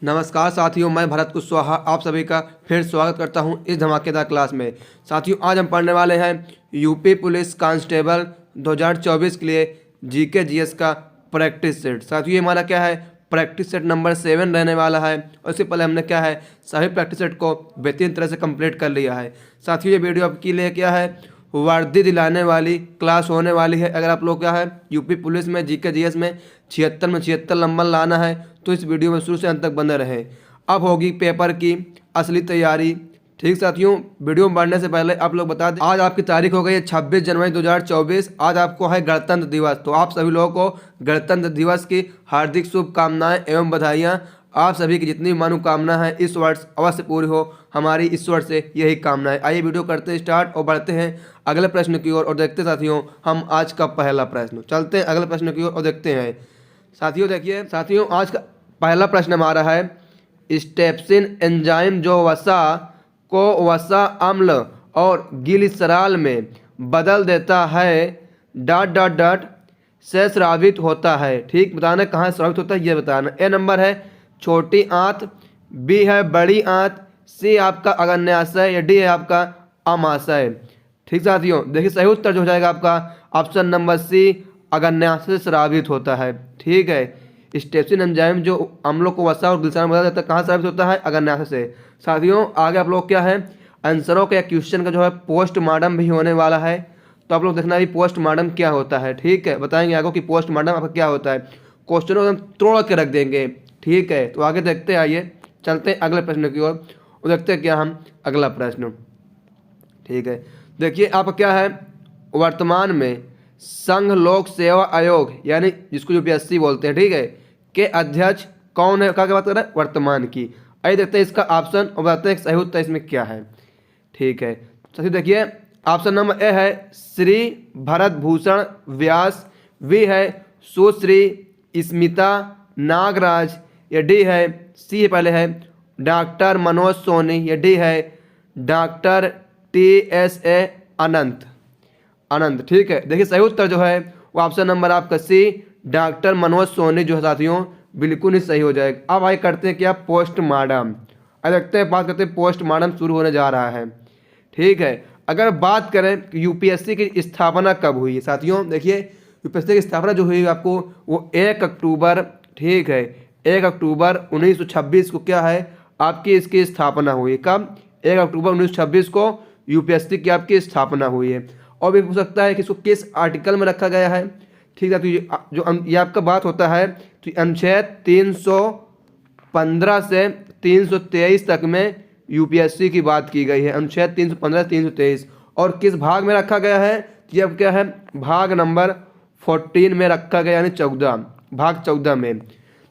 नमस्कार साथियों, मैं भरत कुशवाहा आप सभी का फिर स्वागत करता हूं इस धमाकेदार क्लास में। साथियों, आज हम पढ़ने वाले हैं यूपी पुलिस कांस्टेबल 2024 के लिए जीके जीएस का प्रैक्टिस सेट। साथियों, ये हमारा क्या है, प्रैक्टिस सेट नंबर 7 रहने वाला है। और इससे पहले हमने क्या है, सभी प्रैक्टिस सेट को बेहतरीन तरह से कंप्लीट कर लिया है। साथियों, ये वीडियो आपके लिए क्या है, वर्दी दिलाने वाली क्लास होने वाली है। अगर आप लोग क्या है यूपी पुलिस में जीके जीएस में 76 में 76 नंबर लाना है तो इस वीडियो में शुरू से अंत तक बने रहे। अब होगी पेपर की असली तैयारी। ठीक साथियों, वीडियो में बढ़ने से पहले आप लोग बता दें, आज आपकी तारीख हो गई है 26 जनवरी 2024। आज आपको है गणतंत्र दिवस। तो आप सभी लोगों को गणतंत्र दिवस की हार्दिक शुभकामनाएं एवं बधाइयाँ। आप सभी की जितनी मनोकामना है इस वर्ष अवश्य पूरी हो, हमारी ईश्वर से यही कामना है। आइए वीडियो करते हैं स्टार्ट और बढ़ते हैं अगले प्रश्न की ओर और देखते हैं साथियों हम आज का पहला प्रश्न। चलते हैं अगले प्रश्न की ओर और देखते हैं। साथियों देखिए, साथियों आज का पहला प्रश्न हमारा है, स्टेप्सिन एंजाइम जो वसा को वसा अम्ल और ग्लिसरॉल में बदल देता है डॉट डॉट डॉट से स्रावित होता है। ठीक, बताना कहाँ स्रावित होता है ये बताना। ए नंबर है छोटी आंत, बी है बड़ी आंत, सी आपका अग्न्याशय या डी है आपका अमाशय। ठीक साथियों, देखिए सही उत्तर जो हो जाएगा आपका ऑप्शन नंबर सी, अग्न्याशय से स्रावित होता है। ठीक है, स्टेप्सिन एंजाइम जो अम्लों को वसा और ग्लिसरॉल में बदल देता है कहाँ स्रावित होता है, अग्न्याशय से। साथियों आगे आप लोग क्या है, आंसरों के क्वेश्चन का जो है पोस्टमार्टम भी होने वाला है। तो आप लोग देखना भी पोस्टमार्टम क्या होता है। ठीक है, बताएंगे आपको कि पोस्टमार्टम आपका क्या होता है। क्वेश्चनों को हम तोड़ के रख देंगे। ठीक है, तो आगे देखते हैं। आइए चलते हैं अगले प्रश्न की ओर और देखते हैं क्या हम अगला प्रश्न। ठीक है, देखिए आपका क्या है, वर्तमान में संघ लोक सेवा आयोग यानी जिसको यूपीएससी बोलते हैं, ठीक है, के अध्यक्ष कौन है, क्या बात कर रहे हैं, वर्तमान की। आइए देखते हैं इसका ऑप्शन और बताते हैं सही उत्तर इसमें क्या है। ठीक है, साथियों देखिए ऑप्शन नंबर ए है श्री भरत भूषण व्यास, बी है सुश्री स्मिता नागराज, या डी है सी पहले है डॉक्टर मनोज सोनी, या डी है डॉक्टर TSA अनंत। ठीक है, देखिए सही उत्तर जो है वो ऑप्शन नंबर आपका सी, डॉक्टर मनोज सोनी जो है साथियों बिल्कुल ही सही हो जाएगा। अब आइए करते हैं क्या, पोस्टमार्टम। अब देखते हैं, बात करते हैं पोस्टमार्टम शुरू होने जा रहा है। ठीक है, अगर बात करें कि यूपीएससी की स्थापना कब हुई है साथियों, देखिए यूपीएससी की स्थापना जो हुई आपको वो 1 अक्टूबर, ठीक है 1 अक्टूबर 1926 को क्या है आपकी इसकी स्थापना हुई। कब, 1 अक्टूबर 1926 को यूपीएससी की आपकी स्थापना हुई है। और भी पूछ सकता है कि इसको किस आर्टिकल में रखा गया है। ठीक है, तो ये आपका बात होता है तो अनुच्छेद 315 से 323 तक में यूपीएससी की बात की गई है। अनुच्छेद 315 323 और किस भाग में रखा गया है, ये अब क्या है, भाग नंबर 14 में रखा गया, यानी 14, भाग 14 में।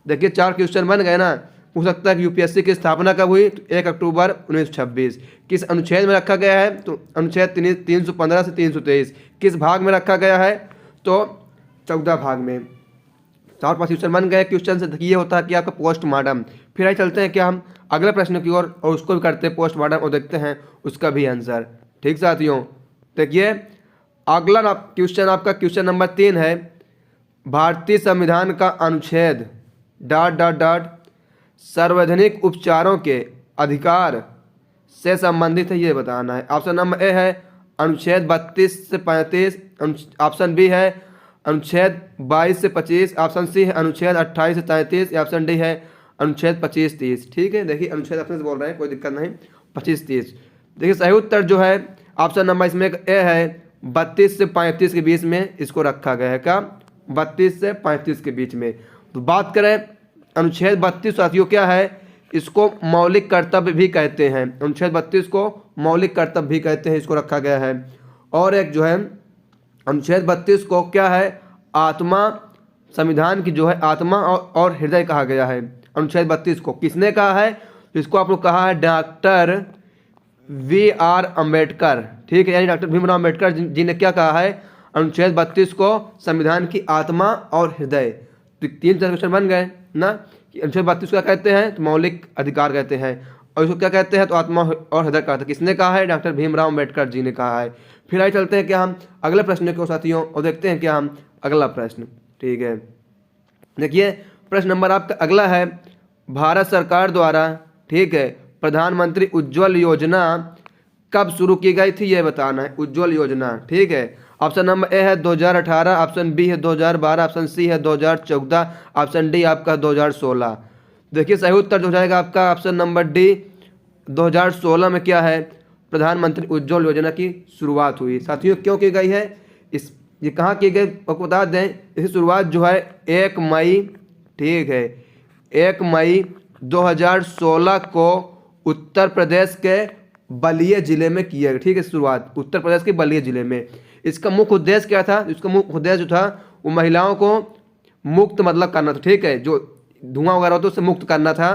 देखिए 4 क्वेश्चन बन गए ना। पूछ सकता है कि यूपीएससी की स्थापना कब हुई, तो 1 अक्टूबर 1926। किस अनुच्छेद में रखा गया है, तो अनुच्छेद 315 से 323। किस भाग में रखा गया है, तो 14 भाग में। 4-5 क्वेश्चन बन गए क्वेश्चन से। ये होता है कि आपका पोस्टमार्टम। फिर आइए चलते हैं क्या हम अगले प्रश्न की ओर और उसको भी करते हैं पोस्टमार्टम और देखते हैं उसका भी आंसर। ठीक साथियों, देखिए अगला क्वेश्चन आपका क्वेश्चन नंबर 3 है, भारतीय संविधान का अनुच्छेद डॉट डॉट डॉट सार्वजनिक उपचारों के अधिकार से संबंधित है, ये बताना है। ऑप्शन नंबर ए है अनुच्छेद 32 से 35, ऑप्शन बी है अनुच्छेद 22 से 25, ऑप्शन सी है अनुच्छेद 28 से 33, या ऑप्शन डी है अनुच्छेद 25-30। ठीक है, देखिए अनुच्छेद अपने से बोल रहे हैं, कोई दिक्कत नहीं, 25-30। देखिए सही उत्तर जो है ऑप्शन नंबर इसमें ए है 32 से 35 के बीच में इसको रखा गया है। का 32 से 35 के बीच में। तो बात करें अनुच्छेद 32 साथियों क्या है, इसको मौलिक कर्तव्य भी कहते हैं। अनुच्छेद 32 को मौलिक कर्तव्य भी कहते हैं, इसको रखा गया है। और एक जो है अनुच्छेद 32 को क्या है, आत्मा, संविधान की जो है आत्मा और हृदय कहा गया है। अनुच्छेद 32 को किसने कहा है, तो इसको आप लोग कहा है डॉक्टर VR अम्बेडकर। ठीक है, यानी डॉक्टर भीमराव अम्बेडकर जी ने क्या कहा है, अनुच्छेद 32 को संविधान की आत्मा और हृदय। तो 3-4 क्वेश्चन बन गए ना कि अनुच्छेद 32 क्या कहते हैं, तो मौलिक अधिकार कहते हैं, और इसको क्या कहते हैं, तो आत्मा और हृदय कहते हैं। किसने कहा है, डॉक्टर भीमराव अम्बेडकर जी ने कहा है। फिर आइए चलते हैं क्या हम अगले प्रश्न को साथियों और देखते हैं क्या हम अगला प्रश्न। ठीक है, देखिए प्रश्न नंबर आपका अगला है, भारत सरकार द्वारा, ठीक है, प्रधानमंत्री उज्ज्वल योजना कब शुरू की गई थी ये बताना है, उज्ज्वल योजना, ठीक है। ऑप्शन नंबर ए है 2018, ऑप्शन बी है 2012, ऑप्शन सी है 2014, ऑप्शन डी आपका 2016। देखिए सही उत्तर जो हो जाएगा आपका ऑप्शन नंबर डी, 2016 में क्या है, प्रधानमंत्री उज्ज्वल योजना की शुरुआत हुई। साथियों क्यों की गई है, इस ये कहाँ की गई आपको बता दें, इसकी शुरुआत जो है 1 मई, ठीक है, 1 मई 2016 को उत्तर प्रदेश के बलिया जिले में किया गया, ठीक है, शुरुआत उत्तर प्रदेश के बलिया जिले में। इसका मुख्य उद्देश्य क्या था, इसका मुख्य उद्देश्य जो था वो महिलाओं को मुक्त मतलब करना था, ठीक है, जो धुआं वगैरह होता है उससे मुक्त करना था।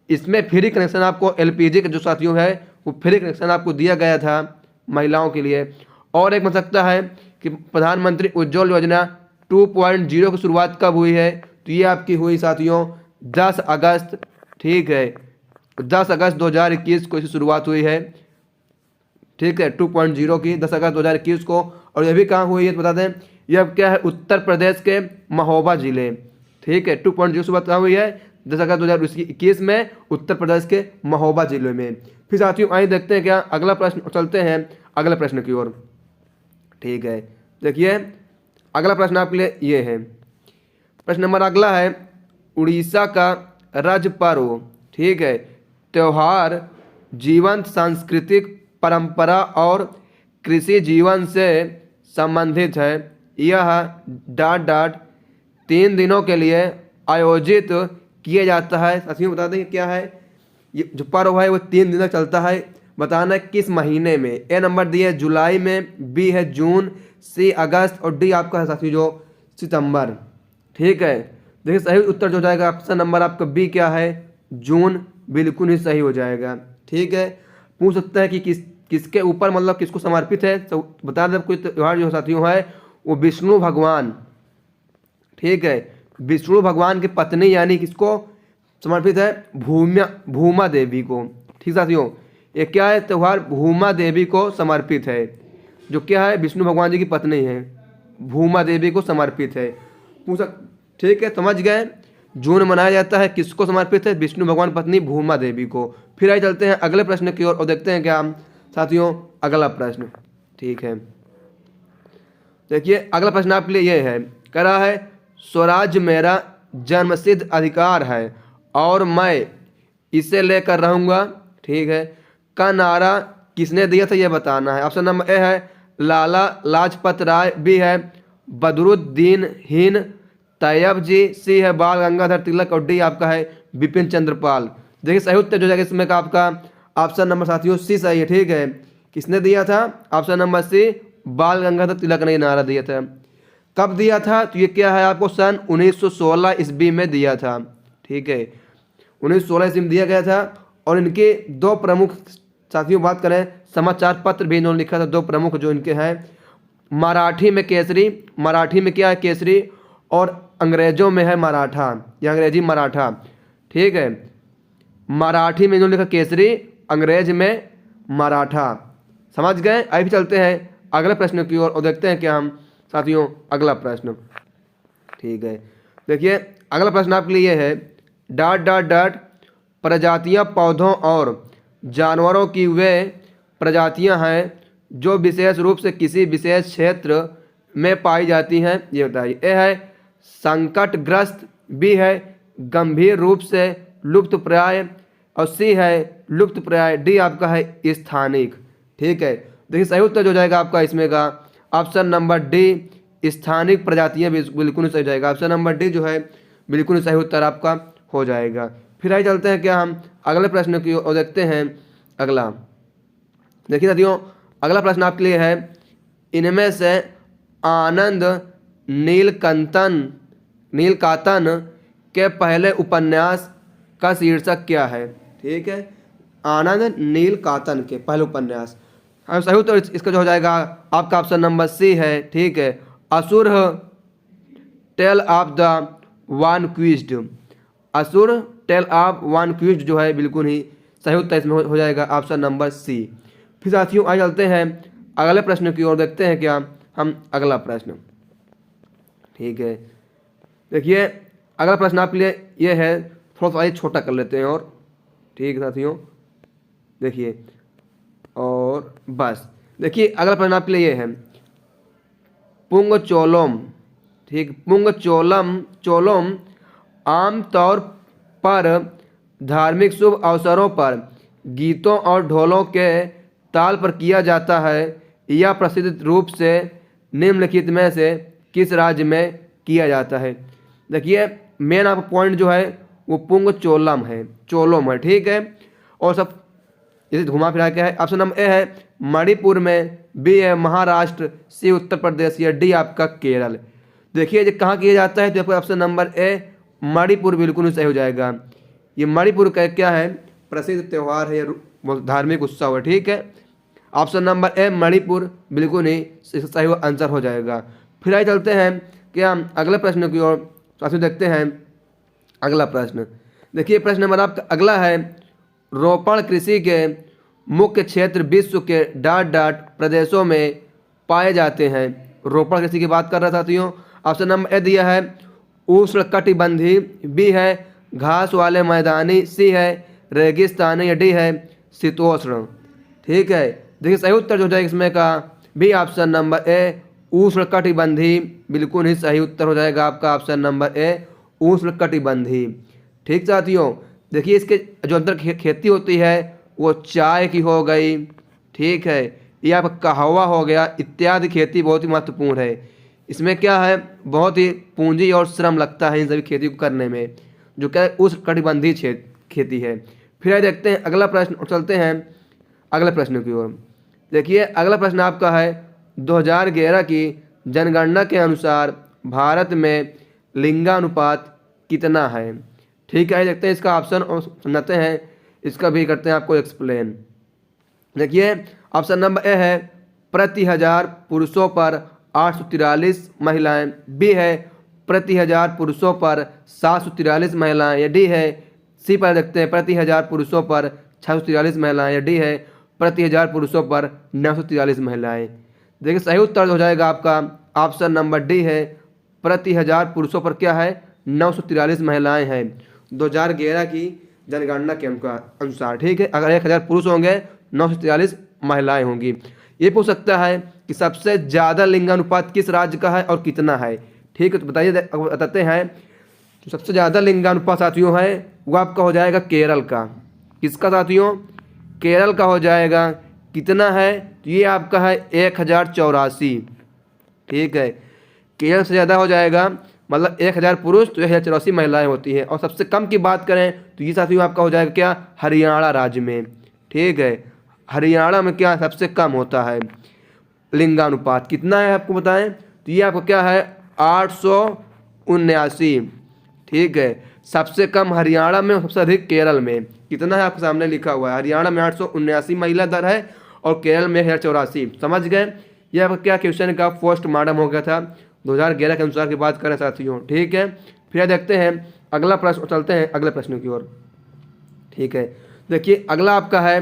इसमें फ्री कनेक्शन आपको एलपीजी के जो साथियों है वो फ्री कनेक्शन आपको दिया गया था महिलाओं के लिए। और एक बन सकता है कि प्रधानमंत्री उज्ज्वल योजना 2.0 की शुरुआत कब हुई है, तो ये आपकी हुई साथियों 10 अगस्त, ठीक है, 10 अगस्त 2021 को इसकी शुरुआत हुई है, ठीक है, 2.0 की 10 अगस्त 2021 को। और यह भी कहाँ हुई है तो बता दें, यह क्या है, उत्तर प्रदेश के महोबा जिले, ठीक है, 2.0 शुरुआत कहाँ हुई है, 10 अगस्त 2021 में उत्तर प्रदेश के महोबा जिले में। फिर साथियों आइए देखते हैं क्या अगला प्रश्न, चलते हैं अगले प्रश्न की ओर, ठीक है। देखिए अगला प्रश्न आपके लिए ये है, प्रश्न नंबर अगला है, उड़ीसा का राज्य पर्व, ठीक है, त्योहार जीवंत सांस्कृतिक परंपरा और कृषि जीवन से संबंधित है। यह ... 3 दिनों के लिए आयोजित किया जाता है। साथियों बता दें क्या है, ये जो पर्व है वो 3 दिन तक चलता है। बताना है किस महीने में। ए नंबर दिए है जुलाई में, बी है जून, सी अगस्त और डी आपका है साथियों जो सितंबर, ठीक है। देखिए सही उत्तर जो जाएगा ऑप्शन नंबर आपका बी क्या है, जून, बिल्कुल ही सही हो जाएगा, ठीक है। पूछ सकता है कि किसके ऊपर मतलब किसको समर्पित है, तो बता दें कोई त्यौहार जो साथियों है वो विष्णु भगवान, ठीक है, विष्णु भगवान की पत्नी यानी किसको समर्पित है, भूमा देवी को, ठीक साथियों। ये क्या है त्यौहार, भूमा देवी को समर्पित है, जो क्या है विष्णु भगवान जी की पत्नी है, भूमा देवी को समर्पित है। ठीक है, समझ गए। जून मनाया जाता है, किसको समर्पित है, विष्णु भगवान पत्नी भूमा देवी को। फिर आइए चलते हैं अगले प्रश्न की ओर और देखते हैं क्या साथियों अगला प्रश्न, ठीक है। देखिए अगला प्रश्न आपके लिए ये है, कह रहा है स्वराज मेरा जन्मसिद्ध अधिकार है और मैं इसे लेकर रहूंगा, ठीक है, का नारा किसने दिया था ये बताना है। ऑप्शन नंबर ए है लाला लाजपत राय, बी है बदरुद्दीन हीन तैयब जी, सी है बाल गंगाधर तिलक और डी आपका है बिपिन चंद्रपाल। देखिए सही उत्तर जो जाएगा इसमें का आपका ऑप्शन नंबर साथियों सी सही है, ठीक है। किसने दिया था, ऑप्शन नंबर सी बाल गंगाधर तिलक ने नारा दिया था। कब दिया था, तो ये क्या है आपको सन 1916 ईस्वी में दिया था, ठीक है, 1916 ईस्वी में दिया गया था। और इनके 2 प्रमुख साथियों बात करें, समाचार पत्र भी इन्होंने लिखा था, 2 प्रमुख जो इनके हैं, मराठी में केसरी, मराठी में क्या है केसरी, और अंग्रेजों में है मराठा या अंग्रेजी मराठा, ठीक है। मराठी में इन्होंने लिखा केसरी, अंग्रेज में मराठा, समझ गए। आइए चलते हैं अगले प्रश्न की ओर और देखते हैं क्या हम साथियों अगला प्रश्न, ठीक है। देखिए अगला प्रश्न आपके लिए है ... प्रजातियां पौधों और जानवरों की वे प्रजातियां हैं जो विशेष रूप से किसी विशेष क्षेत्र में पाई जाती हैं, ये बताइए। ए है संकटग्रस्त, बी है गंभीर रूप से लुप्तप्राय और सी है लुप्तप्राय, डी आपका है स्थानिक, ठीक है। देखिए सही उत्तर जो जाएगा आपका इसमें का ऑप्शन नंबर डी स्थानिक प्रजातियां बिल्कुल सही जाएगा। ऑप्शन नंबर डी जो है बिल्कुल सही उत्तर आपका हो जाएगा। फिर आइए चलते हैं क्या हम अगले प्रश्न की ओर देखते हैं अगला। देखिए साथियों अगला प्रश्न आपके लिए है, इनमें से आनंद नीलकातन के पहले उपन्यास का शीर्षक क्या है, ठीक है। आनंद नीलकातन के पहले उपन्यास, सही उत्तर इसका जो हो जाएगा आपका ऑप्शन नंबर सी है, ठीक है, असुर टेल ऑफ द वानक्विस्ट, असुर टेल ऑफ वानक्विस्ट जो है बिल्कुल ही सही उत्तर इसमें हो जाएगा ऑप्शन नंबर सी। फिर साथियों आगे चलते हैं अगले प्रश्न की ओर देखते हैं क्या हम अगला प्रश्न, ठीक है। देखिए अगला प्रश्न आपके लिए ये है, थोड़ा सा छोटा कर लेते हैं और ठीक है साथियों, देखिए और बस। देखिए अगला प्रश्न आपके लिए ये है पुंगचोलम। ठीक, पुंगचोलम आमतौर पर धार्मिक शुभ अवसरों पर गीतों और ढोलों के ताल पर किया जाता है। यह प्रसिद्ध रूप से निम्नलिखित में से किस राज्य में किया जाता है। देखिए मेन आपका पॉइंट जो है वो पुंगचोलम है, चोलम है, ठीक है। और सब इसे घुमा फिरा के है। ऑप्शन नंबर ए है मणिपुर में, बी है महाराष्ट्र, सी उत्तर प्रदेश, या डी आपका केरल। देखिए ये कहाँ किया जाता है, तो आपका ऑप्शन नंबर ए मणिपुर बिल्कुल ही सही हो जाएगा। ये मणिपुर का क्या है, प्रसिद्ध त्यौहार है, धार्मिक उत्सव है, ठीक है। ऑप्शन नंबर ए मणिपुर बिल्कुल ही सही आंसर हो जाएगा। फिर आगे चलते हैं क्या अगले प्रश्न की ओर। साथियों देखते हैं अगला प्रश्न। देखिए प्रश्न नंबर आपका अगला है रोपण कृषि के मुख्य क्षेत्र विश्व के डॉट डॉट प्रदेशों में पाए जाते हैं। रोपण कृषि की बात कर रहा था साथियों। ऑप्शन नंबर ए दिया है उष्णकटिबंधीय, बी है घास वाले मैदानी, सी है रेगिस्तानी, या डी है शीतोष्ण। ठीक है, देखिए सही उत्तर जो हो जाएगा इसमें का बी ऑप्शन नंबर ए उष्णकटिबंधीय बिल्कुल ही सही उत्तर हो जाएगा आपका ऑप्शन नंबर ए उष्णकटिबंधीय। ठीक साथियों, देखिए इसके जो अंदर खेती होती है वो चाय की हो गई, ठीक है, ये आपका कहवा हो गया, इत्यादि खेती बहुत ही महत्वपूर्ण है। इसमें क्या है बहुत ही पूंजी और श्रम लगता है इन सभी खेती को करने में, जो क्या है उष्णकटिबंधीय खेती है। फिर आइए देखते हैं अगला प्रश्न और चलते हैं अगले प्रश्न की ओर। देखिए अगला प्रश्न आपका है 2011 की जनगणना के अनुसार भारत में लिंगानुपात कितना है। ठीक है, देखते हैं इसका ऑप्शन और समझते हैं, इसका भी करते हैं आपको एक्सप्लेन। देखिए ऑप्शन नंबर ए है प्रति हजार पुरुषों पर 843 महिलाएं, बी है प्रति हजार पुरुषों पर 743 महिलाएं, या डी है सी पर देखते हैं प्रति हजार पुरुषों पर 643 महिलाएं, या डी है प्रति हजार पुरुषों पर 943 महिलाएं। देखिए सही उत्तर हो जाएगा आपका ऑप्शन नंबर डी है प्रति हजार पुरुषों पर क्या है 943 महिलाएं हैं 2011 की जनगणना के अनुसार। ठीक है, अगर 1000 पुरुष होंगे 943 महिलाएं होंगी। ये पूछ सकता है कि सबसे ज़्यादा लिंगानुपात किस राज्य का है और कितना है। ठीक है, तो बताइए बताते हैं। तो सबसे ज़्यादा लिंगानुपात साथियों है वो आपका हो जाएगा केरल का। किसका साथियों, केरल का हो जाएगा। कितना है, तो ये आपका है 1084। ठीक है, केरल से ज़्यादा हो जाएगा, मतलब 1000 पुरुष तो 1084 महिलाएं होती हैं। और सबसे कम की बात करें तो ये साथियों आपका हो जाएगा क्या हरियाणा राज्य में। ठीक है, हरियाणा में क्या सबसे कम होता है लिंगानुपात, कितना है आपको बताएं, तो ये आपको क्या है 879। ठीक है, सबसे कम हरियाणा में, सबसे अधिक केरल में। कितना है आपके सामने लिखा हुआ है, हरियाणा में 879 महिला दर है और केरल में 1084। समझ गए, यह आपका क्या क्वेश्चन का पोस्ट मार्टम हो गया था 2011 के अनुसार की बात करें साथियों। ठीक है, फिर देखते हैं अगला प्रश्न, चलते हैं अगले प्रश्न की ओर। ठीक है, देखिए अगला आपका है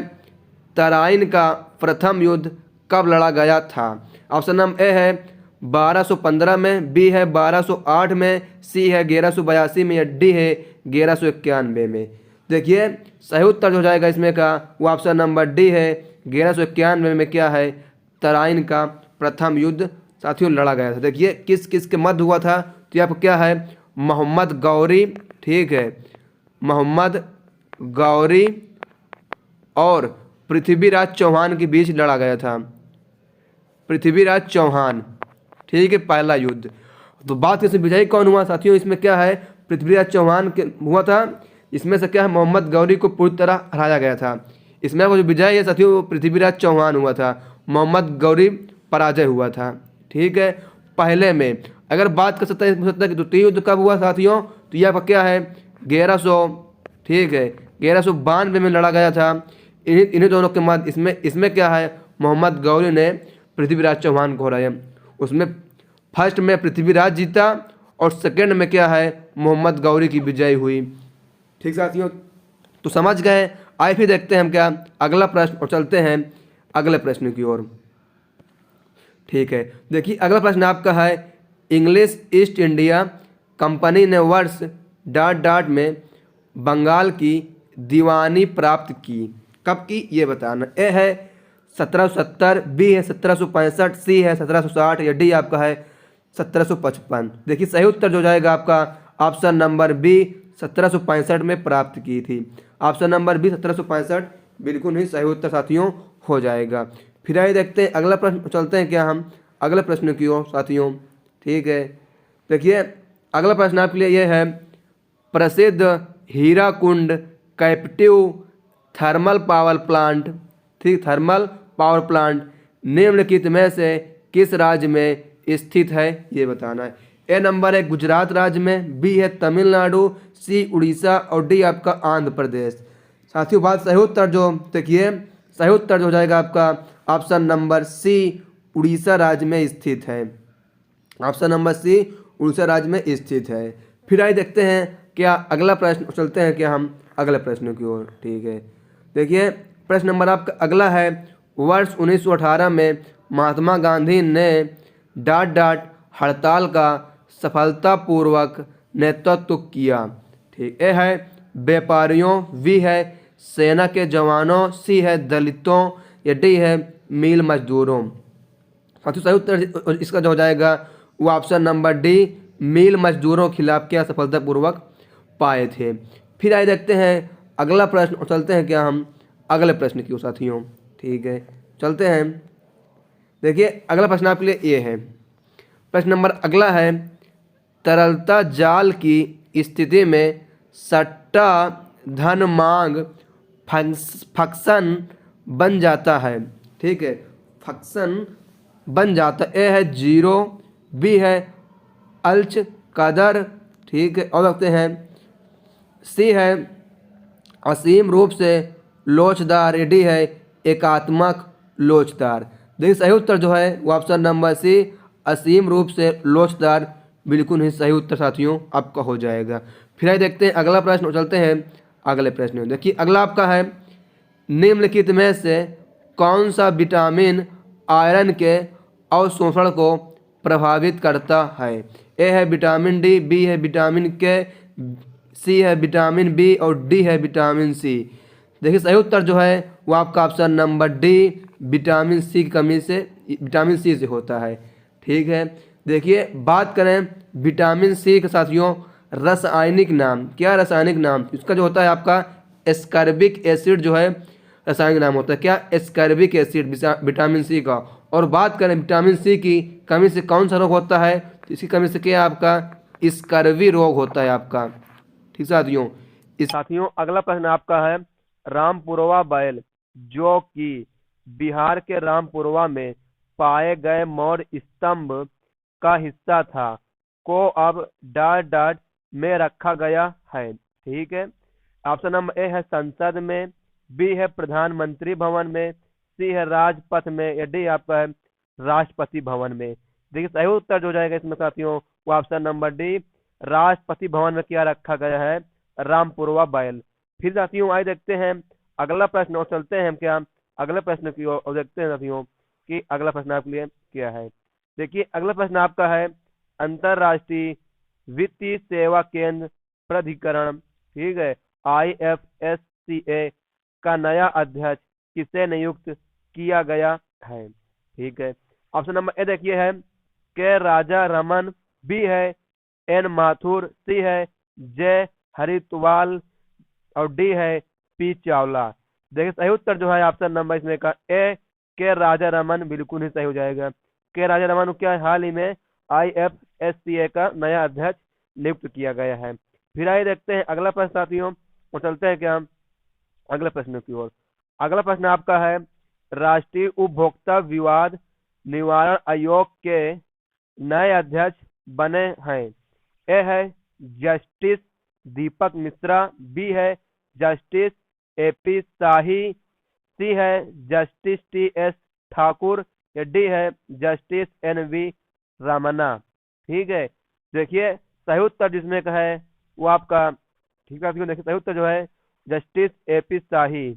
तराइन का प्रथम युद्ध कब लड़ा गया था। ऑप्शन नंबर ए है 1215 में, बी है 1208 में, सी है 1182 में, या डी है 1191 में। देखिए सही उत्तर हो जाएगा इसमें का वो ऑप्शन नंबर डी है 1191 में क्या है तराइन का प्रथम युद्ध साथियों लड़ा गया था। देखिए किस किस के मध्य हुआ था, तो यहाँ पर क्या है मोहम्मद गौरी, ठीक है, मोहम्मद गौरी और पृथ्वीराज चौहान के बीच लड़ा गया था। पृथ्वीराज चौहान, ठीक है, पहला युद्ध। तो बात इसमें विजयी कौन हुआ साथियों, इसमें क्या है पृथ्वीराज चौहान के हुआ था। इसमें से क्या है मोहम्मद गौरी को पूरी तरह हराया गया था। इसमें वो जो विजय है साथियों वो पृथ्वीराज चौहान हुआ था, मोहम्मद गौरी पराजय हुआ था। ठीक है, पहले में अगर बात कर सकते हैं कि द्वितीय युद्ध कब हुआ साथियों, तो यह आपका क्या है 1100, ठीक है 1192 में लड़ा गया था। इन्हीं दोनों के मध्य इसमें क्या है मोहम्मद गौरी ने पृथ्वीराज चौहान को हराया। उसमें फर्स्ट में पृथ्वीराज जीता और सेकंड में क्या है मोहम्मद गौरी की विजय हुई। ठीक साथियों, तो समझ गए। आइए फिर देखते हैं हम क्या अगला प्रश्न और चलते हैं अगले प्रश्न की ओर। ठीक है, देखिए अगला प्रश्न आपका है इंग्लिश ईस्ट इंडिया कंपनी ने वर्ष डॉट डॉट में बंगाल की दीवानी प्राप्त की? कब की ये बताना। ए है 1770, बी है 1765, सी है 1760 या डी आपका है 1755। देखिए सही उत्तर जो हो जाएगा आपका ऑप्शन नंबर बी 1765 में प्राप्त की थी। ऑप्शन नंबर बी 1765 बिल्कुल ही सही उत्तर साथियों हो जाएगा। फिर आइए देखते हैं अगला प्रश्न, चलते हैं क्या हम अगले प्रश्न की ओर साथियों। ठीक है, देखिए अगला प्रश्न आपके लिए यह है, प्रसिद्ध Hirakud captive thermal power plant, ठीक, थर्मल पावर प्लांट निम्नलिखित में से किस राज्य में स्थित है, ये बताना है। ए नंबर है गुजरात राज्य में, बी है तमिलनाडु, सी उड़ीसा और डी आपका आंध्र प्रदेश। साथियों बात सही उत्तर जो देखिए सही उत्तर जो हो जाएगा आपका ऑप्शन नंबर सी उड़ीसा राज्य में स्थित है। ऑप्शन नंबर सी उड़ीसा राज्य में स्थित है। फिर आइए देखते हैं क्या अगला प्रश्न, चलते हैं क्या हम अगले प्रश्न की ओर। ठीक है, देखिए प्रश्न नंबर आपका अगला है, वर्ष 1918 में महात्मा गांधी ने डाट डाट हड़ताल का सफलतापूर्वक नेतृत्व किया। ठीक, ए है व्यापारियों, बी है सेना के जवानों, सी है दलितों या डी है मिल मजदूरों। साथियों सही उत्तर इसका जो हो जाएगा वो ऑप्शन नंबर डी मिल मजदूरों के खिलाफ क्या सफलतापूर्वक पाए थे। फिर आइए देखते हैं अगला प्रश्न और चलते हैं क्या हम अगले प्रश्न की ओर साथियों। ठीक है, चलते हैं। देखिए अगला प्रश्न आपके लिए ये है, प्रश्न नंबर अगला है, तरलता जाल की स्थिति में सट्टा धन मांग फंक्शन बन जाता है। ठीक है, फंक्शन बन जाता है। ए है जीरो, बी है अल्च कदर, ठीक है, और रखते हैं सी है असीम रूप से लोचदार, या डी है एकात्मक लोचदार। देखिए सही उत्तर जो है वो ऑप्शन नंबर सी असीम रूप से लोचदार बिल्कुल ही सही उत्तर साथियों आपका हो जाएगा। फिर आइए देखते हैं अगला प्रश्न, चलते हैं अगले प्रश्न। देखिए अगला आपका है, निम्नलिखित में से कौन सा विटामिन आयरन के अवशोषण को प्रभावित करता है। ए है विटामिन डी, बी है विटामिन के, सी है विटामिन बी और डी है विटामिन सी। देखिए सही उत्तर जो है वो आपका option number D vitamin C की कमी से, विटामिन सी से होता है। ठीक है, देखिए बात करें विटामिन सी के साथियों रासायनिक नाम, क्या रासायनिक नाम, इसका जो होता है आपका एस्कॉर्बिक एसिड जो है रासायनिक नाम होता है, क्या एस्कॉर्बिक एसिड विटामिन सी का। और बात करें विटामिन सी की कमी से कौन सा रोग होता है, तो इसकी कमी से क्या आपका स्कर्वी रोग होता है आपका। ठीक साथियों, इस साथियों अगला प्रश्न आपका है, रामपुरवा बैल जो कि बिहार के रामपुरवा में पाए गए मौर्य स्तंभ का हिस्सा था को अब डाट डाट में रखा गया है। ठीक है, ऑप्शन नंबर ए है संसद में, बी है प्रधानमंत्री भवन में, सी है राजपथ में या डी आपका है राष्ट्रपति भवन में। देखिए सही उत्तर जो हो जाएगा इसमें साथियों वो option number D Rashtrapati Bhavan में क्या रखा गया है, रामपुरवा बैल। फिर साथियों आइए देखते हैं अगला प्रश्न और चलते हैं हम क्या अगले प्रश्न की ओर और देखते हैं साथियों कि अगला प्रश्न आपके लिए क्या है। देखिए अगला प्रश्न आपका है, अंतरराष्ट्रीय वित्तीय सेवा केंद्र प्राधिकरण, ठीक है, IFSCA का नया अध्यक्ष किसे नियुक्त किया गया है। ठीक है, ऑप्शन नंबर ए देखिए है के राजा रमन, बी है एन माथुर, सी है जय हरितवाल और डी है पी चावला। देखिए सही उत्तर जो है ऑप्शन नंबर इसमें का ए के राजा रमन बिल्कुल ही सही हो जाएगा। के राजा रमन को क्या हाल ही में IFSCA का नया अध्यक्ष नियुक्त किया गया है। फिर आइए देखते हैं अगला प्रश्न साथियों और चलते हैं क्या हम अगले प्रश्न की ओर। अगला प्रश्न आपका है, राष्ट्रीय उपभोक्ता विवाद निवारण आयोग के नए अध्यक्ष बने हैं। ए है जस्टिस दीपक मिश्रा, बी है जस्टिस AP शाही, सी है जस्टिस TS ठाकुर या डी है जस्टिस NV रामन्ना। ठीक है, देखिए सही उत्तर जिसमें का है वो आपका, ठीक है देखिए सही उत्तर जो है जस्टिस AP शाही,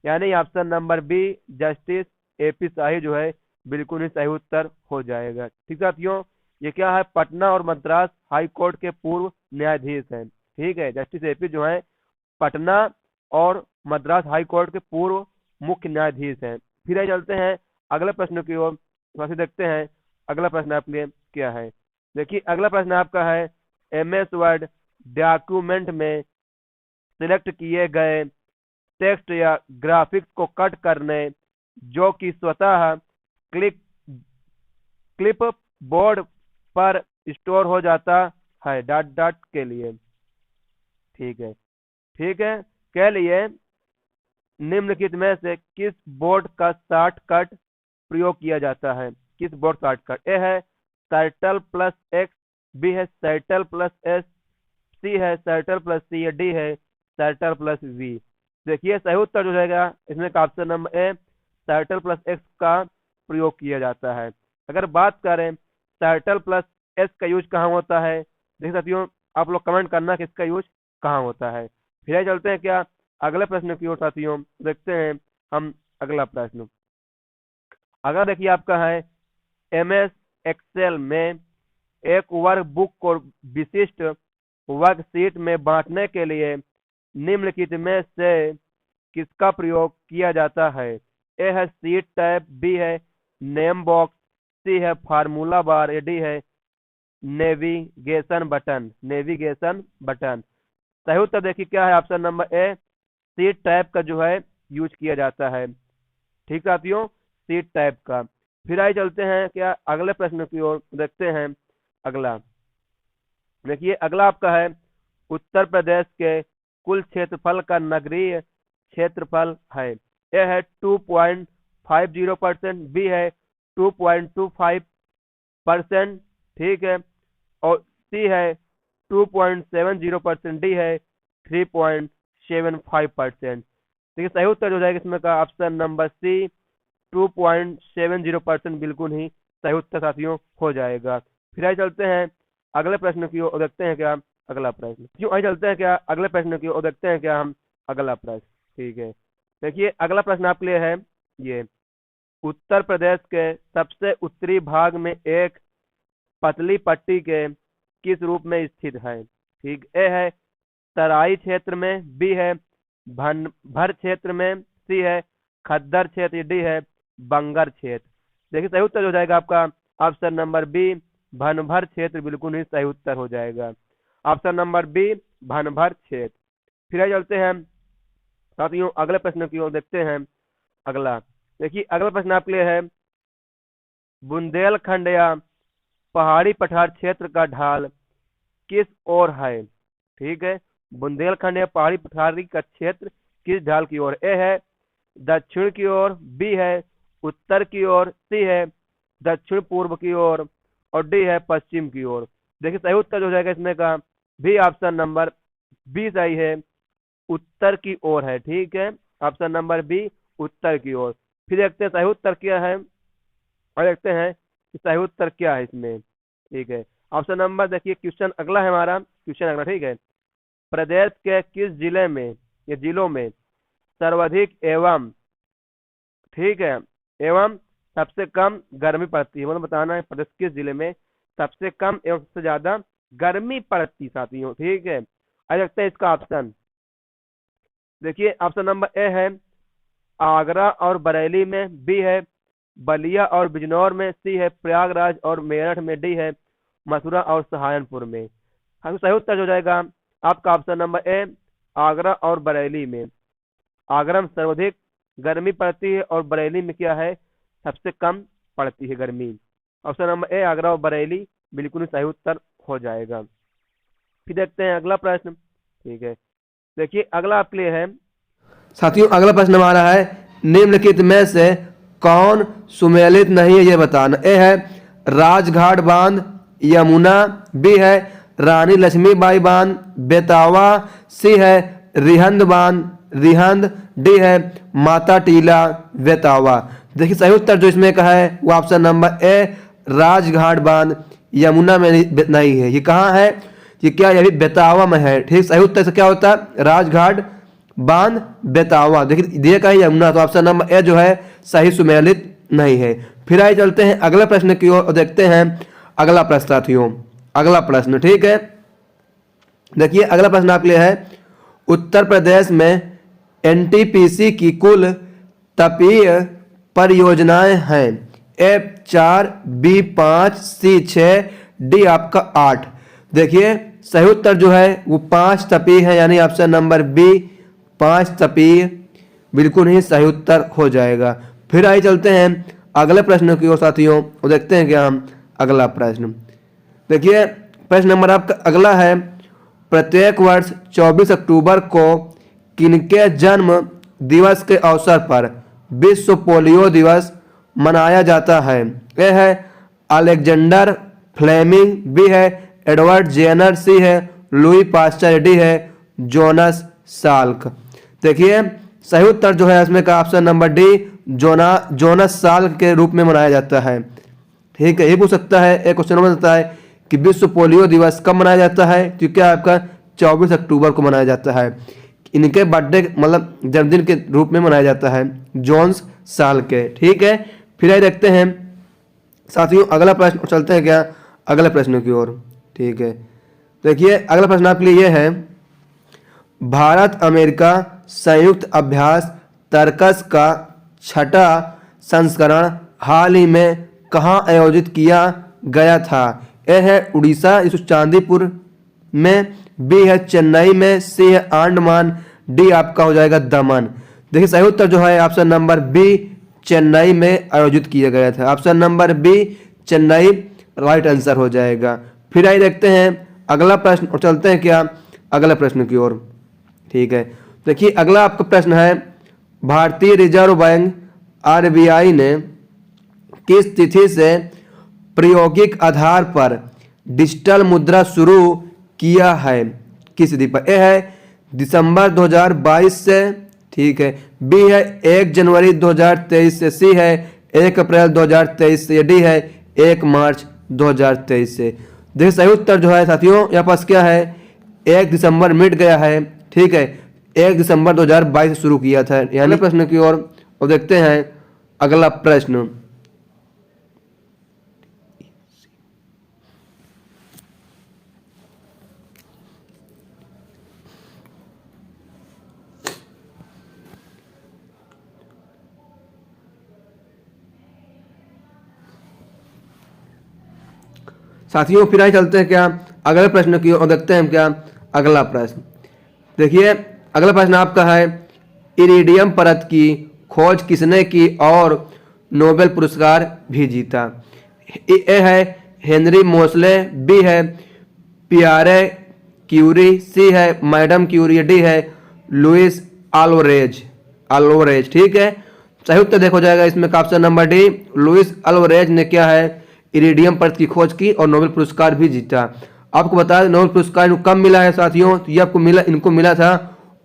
यानी option number B justice AP Shahi जो है बिल्कुल ही सही उत्तर हो जाएगा। ठीक साथियों, ये क्या है पटना और मद्रास हाई कोर्ट के पूर्व न्यायाधीश हैं। ठीक है, जस्टिस AP जो है पटना और मद्रास हाई कोर्ट के पूर्व मुख्य न्यायाधीश हैं। फिर आइए चलते हैं अगले प्रश्न की ओर, वैसे देखते हैं अगला प्रश्न आपके लिए क्या है। देखिए अगला प्रश्न आपका है, MS वर्ड डॉक्यूमेंट में सिलेक्ट किए गए टेक्स्ट या ग्राफिक्स को कट करने जो कि स्वतः क्लिप बोर्ड पर स्टोर हो जाता है डॉट डॉट के लिए। ठीक है, ठीक है, के लिए निम्नलिखित में से किस बोर्ड का शॉर्टकट प्रयोग किया जाता है? किस बोर्ड शॉर्टकट? ए है Ctrl+X, बी है Ctrl+S, सी है Ctrl+C, या डी है Ctrl+V। देखिए सही उत्तर जो रहेगा इसमें का ऑप्शन नंबर ए Ctrl+X का प्रयोग किया जाता है। अगर बात करें Ctrl+S का यूज कहाँ होता है, देख साथियों आप लोग कमेंट करना कि इसका यूज कहाँ होता है। फिर आइए चलते हैं क्या अगले प्रश्न की ओर साथियों, देखते हैं हम अगला प्रश्न। अगर देखिए आपका है MS एक्सेल में एक वर्क बुक को विशिष्ट वर्कशीट में बांटने के लिए निम्नलिखित में से किसका प्रयोग किया जाता है? ए है शीट टैब, बी है नेम बॉक्स, सी है फार्मूला बार, या डी है नेविगेशन बटन। नेविगेशन बटन सही उत्तर देखिए क्या है option number A sheet tab का जो है यूज किया जाता है। ठीक साथियों, शीट टैब का। फिर आइए चलते हैं क्या अगले प्रश्न की ओर, देखते हैं अगला। देखिए अगला आपका है उत्तर प्रदेश के कुल क्षेत्रफल का नगरीय क्षेत्रफल है। ए है 2.50%, बी है 2.25%, ठीक है, और सी है 2.70%, डी है 3.75%। देखिए सही उत्तर हो जाएगा इसमें का ऑप्शन नंबर सी 2.70% बिल्कुल ही सही उत्तर साथियों हो जाएगा। फिर आइए चलते हैं अगले प्रश्न की ओर, देखते हैं क्या अगला प्रश्न। क्यों आइए चलते हैं क्या अगले प्रश्न की ओर, देखते हैं क्या हम अगला प्रश्न। ठीक है, देखिए अगला प्रश्न आपके लिए है ये, उत्तर प्रदेश के सबसे उत्तरी भाग में एक पतली पट्टी के किस रूप में स्थित है? ठीक, ए है तराई क्षेत्र में, बी है भर क्षेत्र में, सी है खद्दर क्षेत्र, डी है बंगर क्षेत्र। देखिए सही उत्तर हो जाएगा आपका ऑप्शन नंबर बी भनभर क्षेत्र बिल्कुल ही सही उत्तर हो जाएगा। ऑप्शन नंबर बी भनभर क्षेत्र। फिर आइए चलते हैं साथियों अगले प्रश्न की ओर, देखते हैं अगला। देखिए अगला प्रश्न आपके लिए है, बुंदेलखंड या पहाड़ी पठार क्षेत्र का ढाल किस ओर है? ठीक है, बुंदेलखंड या पहाड़ी पठारी का क्षेत्र किस ढाल की ओर? ए है दक्षिण की ओर, बी है उत्तर की ओर, सी है दक्षिण पूर्व की ओर, और डी है पश्चिम की ओर। देखिए सही उत्तर हो जाएगा इसमें का भी ऑप्शन नंबर बी सही है, उत्तर की ओर है। ठीक है, ऑप्शन नंबर बी उत्तर की ओर। फिर देखते हैं सही उत्तर क्या है और देखते हैं कि सही उत्तर क्या है इसमें। ठीक है, ऑप्शन नंबर देखिए क्वेश्चन अगला है हमारा, क्वेश्चन अगला। ठीक है, प्रदेश के किस जिले में या जिलों में सर्वाधिक एवं, ठीक है, एवं सबसे कम गर्मी पड़ती है? मतलब बताना है प्रदेश किस जिले में सबसे कम एवं सबसे ज्यादा गर्मी पड़ती साथियों। ठीक है, आ सकते हैं इसका ऑप्शन। देखिए ऑप्शन नंबर ए है आगरा और बरेली में, बी है बलिया और बिजनौर में, सी है प्रयागराज और मेरठ में, डी है मथुरा और सहारनपुर में। हम सही उत्तर हो जाएगा आपका ऑप्शन नंबर ए आगरा और बरेली में। आगरा में सर्वाधिक गर्मी पड़ती है और बरेली में क्या है सबसे कम पड़ती है गर्मी। ऑप्शन नंबर ए आगरा और बरेली बिल्कुल सही उत्तर हो जाएगा। फिर देखते हैं अगला प्रश्न। ठीक है, देखिए अगला आपके लिए है साथियों अगला प्रश्न हमारा है, निम्नलिखित में से कौन सुमेलित नहीं है ये बताना। ए है राजघाट बांध यमुना, बी है रानी लक्ष्मीबाई बांध बेतावा, सी है रिहंद बांध रिहंद, डी है माता टीला बेतावा। देखिए सही उत्तर जो इसमें का है वो ऑप्शन नंबर ए राजघाट बांध यमुना में नहीं है। ये कहाँ है? ये क्या ये भी बेतावा में है। ठीक, सही उत्तर से क्या होता है राजघाट बांध बेतावा। देखिए दिए का है यमुना, तो ऑप्शन नंबर ए जो है सही सुमेलित नहीं है। फिर आइए चलते हैं अगले प्रश्न की ओर और देखते हैं अगला प्रश्न साथियों। अगला प्रश्न, ठीक है, देखिए अगला प्रश्न आपके लिए है, उत्तर प्रदेश में एनटीपीसी की कुल तापीय परियोजनाएं हैं? ए 4, बी 5, सी 6, डी आपका 8। देखिए सही उत्तर जो है वो 5 तापीय है, यानी ऑप्शन नंबर बी 5 तापीय बिल्कुल ही सही उत्तर हो जाएगा। फिर आइए चलते हैं अगले प्रश्न की ओर साथियों, और देखते हैं क्या हम अगला प्रश्न। देखिए प्रश्न नंबर आपका अगला है, प्रत्येक वर्ष 24 अक्टूबर को किनके जन्म दिवस के अवसर पर विश्व पोलियो दिवस मनाया जाता है? ए है अलेक्जेंडर फ्लेमिंग, बी है एडवर्ड जेनर, सी है लुई पास्चर, डी है जोनस साल्क। देखिए सही उत्तर जो है इसमें का option number D Jonas Salk के रूप में मनाया जाता है। ठीक है, ये पूछ सकता है, एक क्वेश्चन बन सकता है कि विश्व पोलियो दिवस कब मनाया जाता है? तो क्या आपका 24 अक्टूबर को मनाया जाता है। इनके बर्थडे मतलब जन्मदिन के रूप में मनाया जाता है जोन्स साल के। ठीक है, फिर आइए देखते हैं साथियों अगला प्रश्न, चलते हैं क्या अगले प्रश्न की ओर। ठीक है, देखिए अगला प्रश्न आपके लिए यह है, भारत अमेरिका संयुक्त अभ्यास तर्कस का 6वां संस्करण हाल ही में कहाँ आयोजित किया गया था? ए है उड़ीसा चांदीपुर में, बी है चेन्नई में, सी है अंडमान, डी आपका हो जाएगा दमन। देखिए सही उत्तर जो है ऑप्शन नंबर बी चेन्नई में आयोजित किया गया था। Option number B Chennai right answer हो जाएगा। फिर आइए देखते हैं अगला प्रश्न, और चलते हैं क्या अगले प्रश्न की ओर। ठीक है, देखिए अगला आपका प्रश्न है, भारतीय रिजर्व बैंक आरबीआई ने किस तिथि से प्रायोगिक आधार पर डिजिटल मुद्रा शुरू किया है? किस तिथि पर? ए है दिसंबर 2022 से, ठीक है, बी है 1 जनवरी 2023 से, सी है 1 अप्रैल 2023 से, डी है 1 मार्च 2023 से। देखिए सही उत्तर जो है साथियों यहाँ पास क्या है, 1 दिसंबर मिट गया है। ठीक है, 1 दिसंबर 2022 से शुरू किया था। यानी प्रश्न की ओर और देखते हैं अगला प्रश्न। साथियों फिर आइए चलते हैं क्या अगले प्रश्न की ओर, देखते हैं क्या अगला प्रश्न। देखिए अगला प्रश्न आपका है, इरिडियम परत की खोज किसने की और नोबेल पुरस्कार भी जीता? ए है हेनरी मोसले, बी है पियरे क्यूरी, सी है मैडम क्यूरी, डी है लुइस अल्वारेज। ठीक है, सही उत्तर देखो जाएगा इसमें का option number D Luis Alvarez ने क्या है इरिडियम परत की खोज की और नोबेल पुरस्कार भी जीता। आपको बता दें नोबेल पुरस्कार इनको कब मिला है साथियों, तो ये आपको मिला, इनको मिला था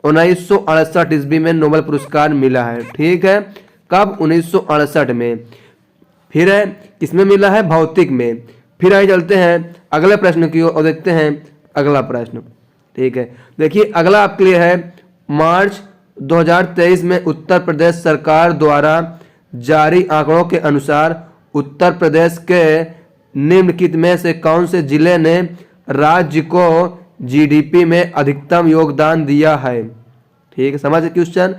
1968 ईस्वी में नोबेल पुरस्कार मिला है। ठीक है, कब? 1968 में। फिर है किसमें मिला है? भौतिक में। फिर आइए चलते हैं अगले प्रश्न की ओर और देखते हैं अगला प्रश्न। ठीक है, देखिए अगला आपके लिए है, मार्च 2023 में उत्तर प्रदेश सरकार द्वारा जारी आंकड़ों के अनुसार उत्तर प्रदेश के निम्नलिखित में से कौन से जिले ने राज्य को जीडीपी में अधिकतम योगदान दिया है? ठीक है, समझ क्वेश्चन,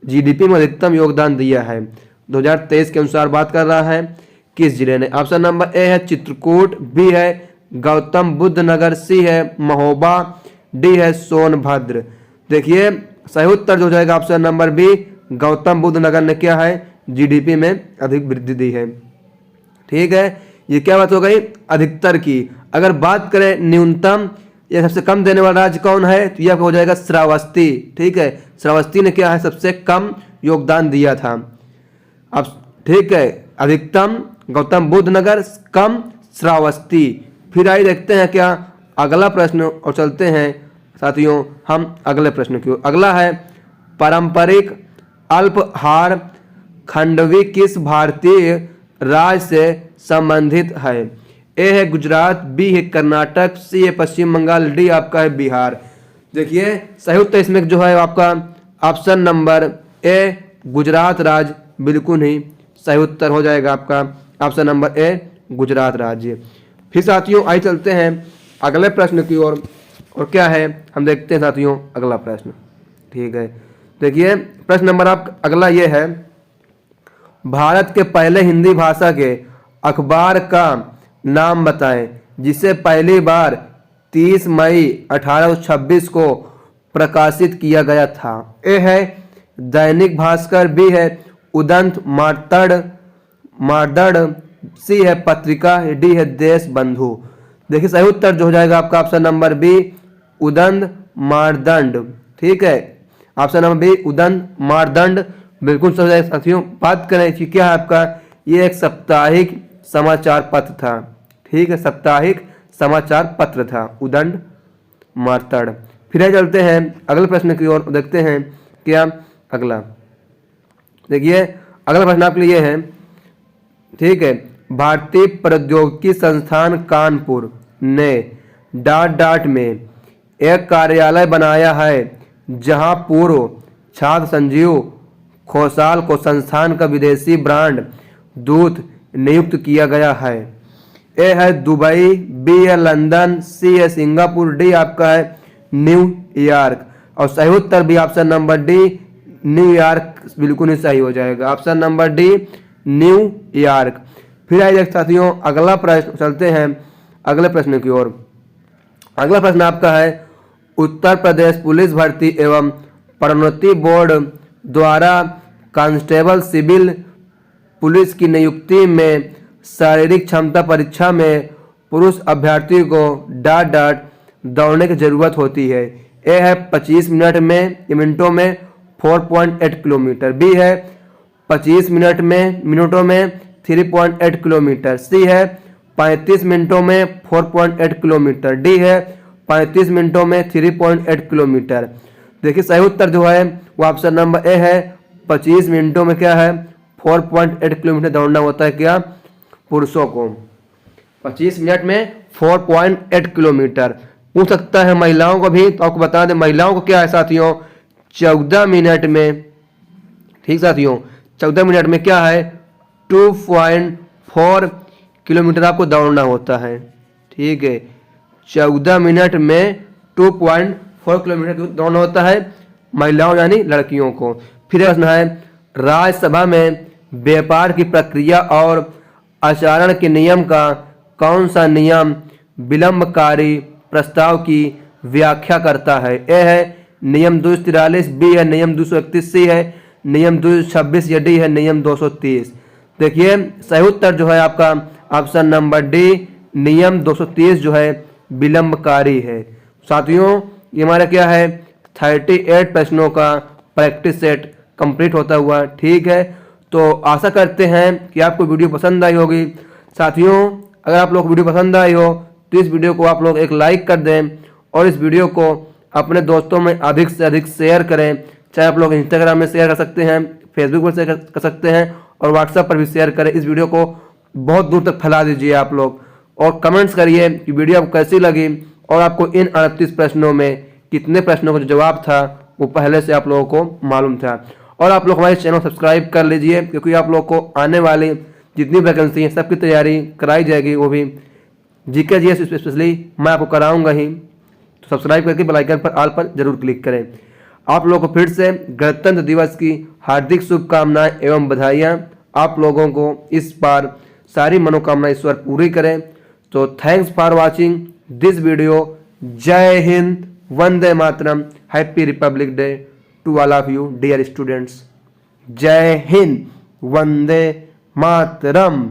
जीडीपी में अधिकतम योगदान दिया है 2023 के अनुसार बात कर रहा है, किस जिले ने? ऑप्शन नंबर ए है चित्रकूट, बी है गौतम बुद्ध नगर, सी है महोबा, डी है सोनभद्र। देखिए सही उत्तर जो जाएगा option number B Gautam Buddh Nagar ने क्या है जीडीपी में अधिक वृद्धि दी है। ठीक है, ये क्या बात हो गई अधिकतर की। अगर बात करें न्यूनतम या सबसे कम देने वाला राज्य कौन है, तो यह हो जाएगा श्रावस्ती। ठीक है, श्रावस्ती ने क्या है सबसे कम योगदान दिया था। अब ठीक है, अधिकतम गौतम बुद्ध नगर, कम श्रावस्ती। फिर आइए देखते हैं क्या अगला प्रश्न और चलते हैं साथियों हम अगले प्रश्न की ओर। अगला है, पारंपरिक अल्पहार खंडवी किस भारतीय राज्य से संबंधित है? ए है गुजरात, बी है कर्नाटक, सी है पश्चिम बंगाल, डी आपका है बिहार। देखिए सही उत्तर इसमें जो है आपका ऑप्शन नंबर ए गुजरात राज्य बिल्कुल ही सही उत्तर हो जाएगा आपका ऑप्शन नंबर ए गुजरात राज्य। फिर साथियों आइए चलते हैं अगले प्रश्न की ओर और क्या है हम देखते हैं साथियों अगला प्रश्न। ठीक है। देखिए प्रश्न नंबर आप अगला ये है, भारत के पहले हिंदी भाषा के अखबार का नाम बताएं जिसे पहली बार 30 मई 1826 को प्रकाशित किया गया था। ए है दैनिक भास्कर, बी है उदंत मार्तड़, सी है पत्रिका, डी है देश बंधु। देखिए सही उत्तर जो हो जाएगा आपका option number B Udant Martand. ठीक है, option number B Udant Martand बिल्कुल सही हो जाएगा साथियों। बात करें कि क्या है आपका, ये एक साप्ताहिक समाचार पत्र था। ठीक है, साप्ताहिक समाचार पत्र था उदंत मार्तंड। फिर चलते हैं अगले प्रश्न की ओर, देखते हैं क्या अगला। देखिए अगला प्रश्न आपके लिए है, ठीक है, भारतीय प्रौद्योगिकी संस्थान कानपुर ने डॉट में एक कार्यालय बनाया है जहां पूर्व छात्र संजीव खोसाल को संस्थान का विदेशी ब्रांड दूत नियुक्त किया गया है। ए है दुबई, बी है लंदन, सी है सिंगापुर, डी आपका है न्यूयॉर्क। और सही उत्तर भी ऑप्शन नंबर डी न्यूयॉर्क बिल्कुल ही सही हो जाएगा। Option number D New York. फिर आइए साथियों अगला प्रश्न, चलते हैं अगले प्रश्न की ओर। अगला प्रश्न आपका है, उत्तर प्रदेश पुलिस भर्ती एवं प्रोन्नति बोर्ड द्वारा कांस्टेबल सिविल पुलिस की नियुक्ति में शारीरिक क्षमता परीक्षा में पुरुष अभ्यर्थी को डॉट दौड़ने की जरूरत होती है। ए है 25 मिनटों में 4.8 किलोमीटर, बी है 25 मिनटों में 3.8 किलोमीटर, सी है 35 मिनटों में 4.8 किलोमीटर, डी है 35 मिनटों में 3.8 किलोमीटर। देखिए सही उत्तर जो है वो ऑप्शन नंबर ए है 25 मिनटों में क्या है 4.8 किलोमीटर दौड़ना होता है क्या पुरुषों को। 25 मिनट में 4.8 किलोमीटर। पूछ सकता है महिलाओं को भी, तो आपको बता दें महिलाओं को क्या है साथियों 14 मिनट में। ठीक साथियों 14 मिनट में क्या है 2.4 किलोमीटर आपको दौड़ना होता है। ठीक है, 14 मिनट में 2.4 किलोमीटर दौड़ना होता है महिलाओं यानी लड़कियों को। फिर प्रश्न है, राज्यसभा में व्यापार की प्रक्रिया और आचरण के नियम का कौन सा नियम विलंबकारी प्रस्ताव की व्याख्या करता है। ए है नियम 243, बी है नियम 231, सी है नियम 226 या डी है नियम 230। देखिए सही उत्तर जो है आपका ऑप्शन नंबर डी नियम 230 जो है विलंबकारी है। साथियों ये हमारा क्या है 38 प्रश्नों का प्रैक्टिस सेट कंप्लीट होता हुआ। ठीक है, तो आशा करते हैं कि आपको वीडियो पसंद आई होगी। साथियों अगर आप लोग को वीडियो पसंद आई हो तो इस वीडियो को आप लोग एक लाइक कर दें और इस वीडियो को अपने दोस्तों में अधिक से अधिक शेयर करें। चाहे आप लोग इंस्टाग्राम में शेयर कर सकते हैं, फेसबुक पर शेयर कर सकते हैं और व्हाट्सएप पर भी शेयर करें। इस वीडियो को बहुत दूर तक फैला दीजिए आप लोग और कमेंट्स करिए कि वीडियो आपको कैसी लगी और आपको इन 38 प्रश्नों में कितने प्रश्नों का जो जवाब था वो पहले से आप लोगों को मालूम था। और आप लोग हमारे चैनल सब्सक्राइब कर लीजिए क्योंकि आप लोग को आने वाली जितनी वैकेंसी है सबकी तैयारी कराई जाएगी, वो भी जीके जीएस स्पेशली मैं आपको कराऊंगा ही। तो सब्सक्राइब करके बेल आइकन पर ऑल पर जरूर क्लिक करें। आप लोगों को फिर से गणतंत्र दिवस की हार्दिक शुभकामनाएं एवं बधाइयाँ। आप लोगों को इस बार सारी मनोकामना ईश्वर पूरी करें। तो thanks for watching this video. जय हिंद, वंदे मातरम, happy republic day to all of you dear students. जय हिंद, वंदे मातरम।